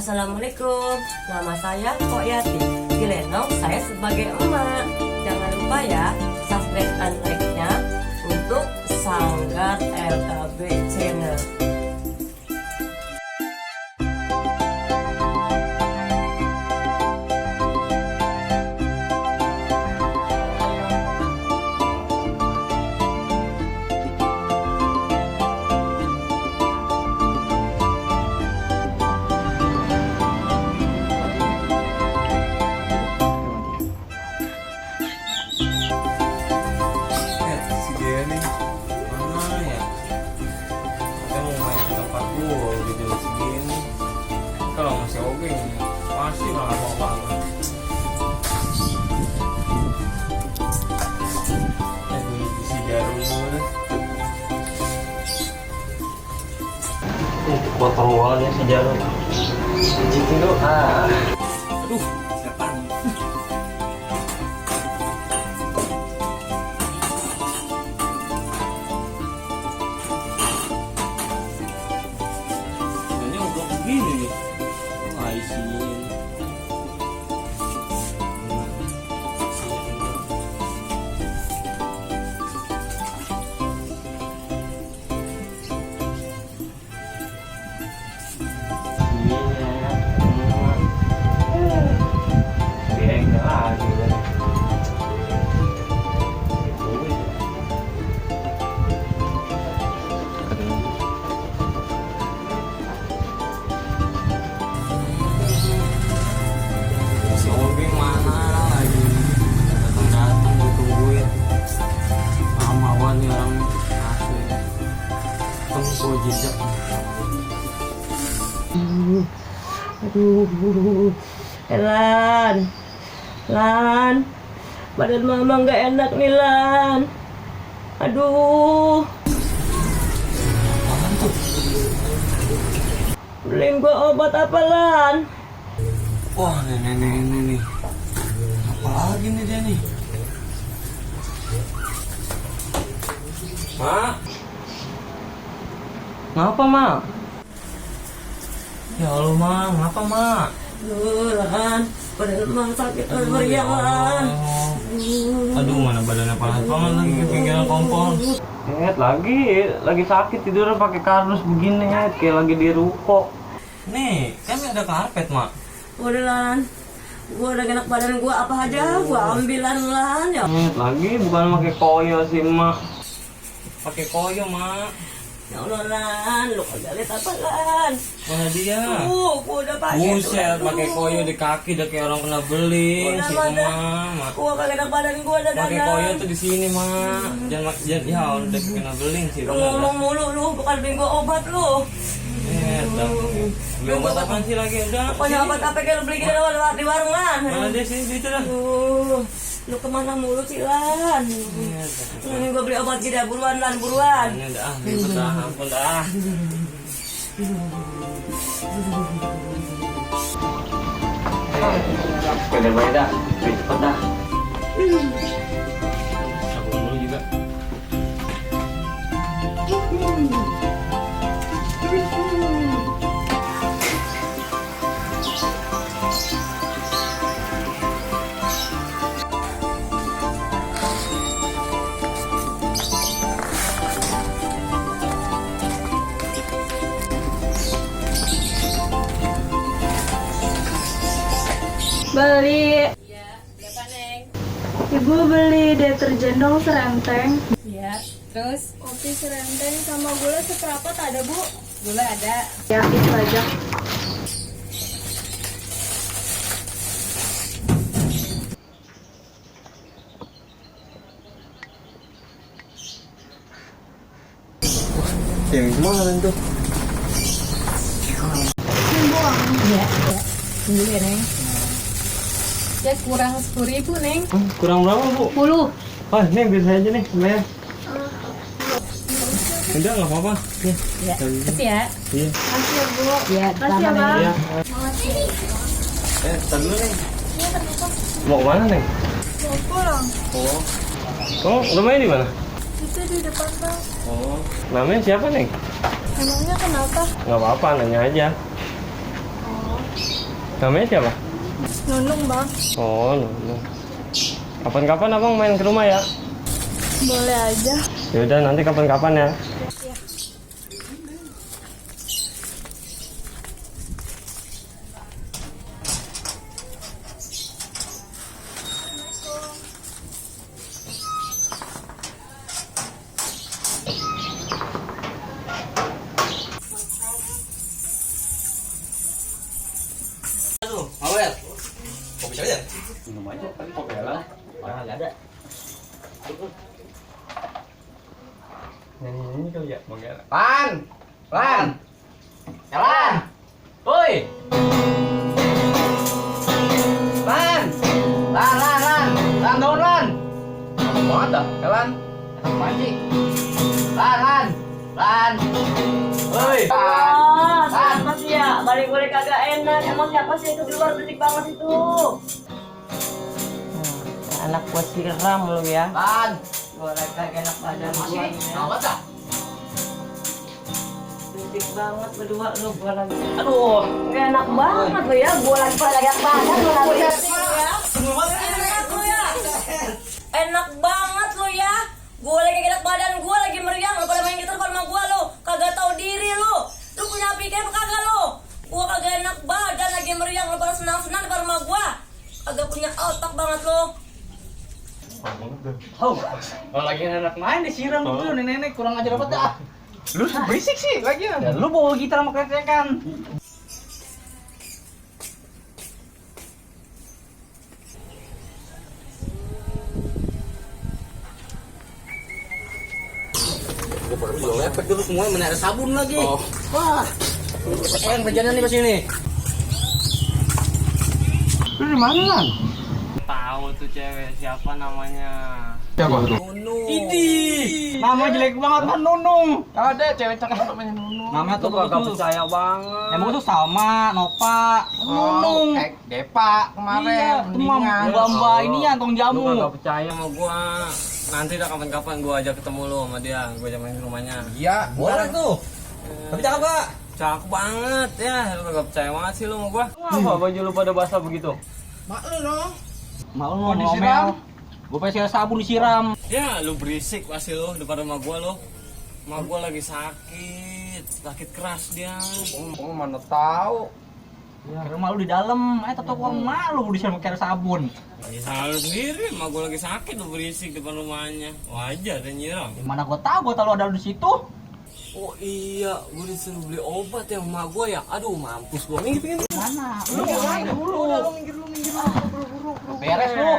Assalamualaikum, nama saya Kok Yati. Di Lenong saya sebagai emak. Jangan lupa ya, subscribe dan like-nya untuk Sanggar LKB Channel. Kalau masih oke pasti nggak apa-apa. Si jarum dulu. Kotor banget ya si jarum. Pijitin dulu. Aduh, setan. Ini udah begini nih. Jejak. Aduh, Lan, badan mama nggak enak nih Lan. Aduh, beliin gua obat apa Lan? Wah, nenek nih. Apa lagi nih dia nih? Mak? Ngapa, Mak? Ya Allah, Mak. Ngapa, Mak? Lan, badan mama sakit meriang Lan. Aduh, mana badannya panas banget lagi ke pinggiran kompor. Lagi sakit tidur pakai kardus begini, kayak lagi di ruko. Nih, kan ada karpet, Mak. Udah Lan, gua udah enak badan gua apa aja, gua ambilan Lan ya. Lagi bukan pakai koyo sih, Mak. Pakai koyo, Mak. Ya Allah Lan, lu kagak lihat apa Lan? Mana dia? Gua udah pakai. Buset, pakai koyo di kaki udah kayak orang kena beling Udah, sih, Mak. Mak. Gua kagak enak badan gua udah Pakai koyo tuh di sini, Mak. Jangan ya udah kena beling sih. Lu ngomong mulu lu, bukan beli gua obat lu. Beli obat apaan sih lagi? Udah. Pokoknya obat apa kayak lu beli di warung Lan. Mana dia sih itu dah. Lu kemana mulu sih Lan? Ini gua beli obat gida buruan Lan, buruan. Ini dah, ribet dah, ampun dah. Sepeda dah, cepet dah. Sabun dulu juga. Beli. Iya, berapa Neng? Ibu beli deterjen dong serenteng. Iya, terus Kopi serenteng sama gula seperempat ada Bu? gula ada. Ya itu aja. Yang gimana tuh? Iya, dulu ya Neng. Ya kurang 10.000 Neng. Kurang berapa, Bu? 10. Oh, nih bisa aja nih, bayar. Udah nggak apa-apa. Nih. Ya, kasih ya. Iya. Makasih ya Bu. Ya, Makasih ya Bang. Iya. Makasih. Tar dulu nih. Iya ternyata. Mau kemana nih? Mau pulang. Oh, rumahnya di mana? Itu di depan Bang. Oh, namanya siapa nih? Emangnya kenapa? Nggak apa-apa, nanya aja. Oh, Namanya siapa? Nunung bang. Oh, Nunung. Kapan-kapan abang main ke rumah ya? Boleh aja. Yaudah, nanti kapan-kapan ya. Aduh, awet. Kopi siapa ya? Minum aja, tapi kok lah. Orang nggak ada. Nyanyi kali ya, Bang Gela. Lan, Lan, Lan, woi, Lan, Lan dong Lan. Apa banget dah, Lan? Enak panci. Lan, woi, Ah, Lan. siapa sih ya? Balik-balik kagak enak. Emang siapa sih itu di luar berisik banget itu? Anak gua siram lu ya. Lan, Gua lagi kagak enak badan gua. masih, awet dah. Berisik banget berdua lu, gua lagi. Aduh, gak enak banget lu ya. Gua lagi enak badan lu lagi. Enak lu ya. Enak banget lu ya. Gua lagi enak badan, gua lagi meriang. Lu pada main gitar sama gua lu. Kagak tahu diri lu. Lu punya pikiran apa kagak lu? Gua kagak enak badan lagi meriang. Lu pada senang-senang depan rumah gua. Kagak punya otak banget lu. Kalau lagi enak main disiram dulu nenek kurang ajar apa dah. Lu berisik sih lagi. Ya, lu bawa gitar sama krecekan. Gue baru bilang lepek dulu semuanya, mana ada sabun lagi. Wah, yang berjalan nih pas ini. Lu di mana Lan? Tahu tuh cewek siapa namanya? Siapa? Nunung. Nama jelek banget kan Nunung. Ada cewek cakep namanya Nunung. Namanya Tuh tuh kagak bagus. percaya banget. Yang bagus tuh Salma, Nova, Nunung. Depa kemarin. Iya, mendingan. Mbak ini ya tong Lu jamu. kagak percaya sama gua. Nanti dah kapan-kapan gua ajak ketemu lu sama dia. Gua ajak main ke rumahnya. Iya, boleh tuh. Tapi cakep gak? Cakep banget ya. Lu kagak percaya banget sih lu sama gua. Apa baju lu pada basah begitu? Mak lu dong. Mau lu disiram? Gue pengen sabun disiram. Ya, lu berisik pasti lu depan rumah gua lu. Rumah gua lagi sakit keras dia. Oh, mana tahu. Ya, rumah lu di dalam. Tetap orang malu disiram pakai sabun. Ya salah lu sendiri, rumah gua lagi sakit lu berisik depan rumahnya. Wajar dia nyiram. Mana gua tahu lu ada di situ. Oh iya, gua disuruh beli obat ya sama gua ya. Aduh, mampus gua. Minggir. Mana? Lu minggir dulu. Beres lu.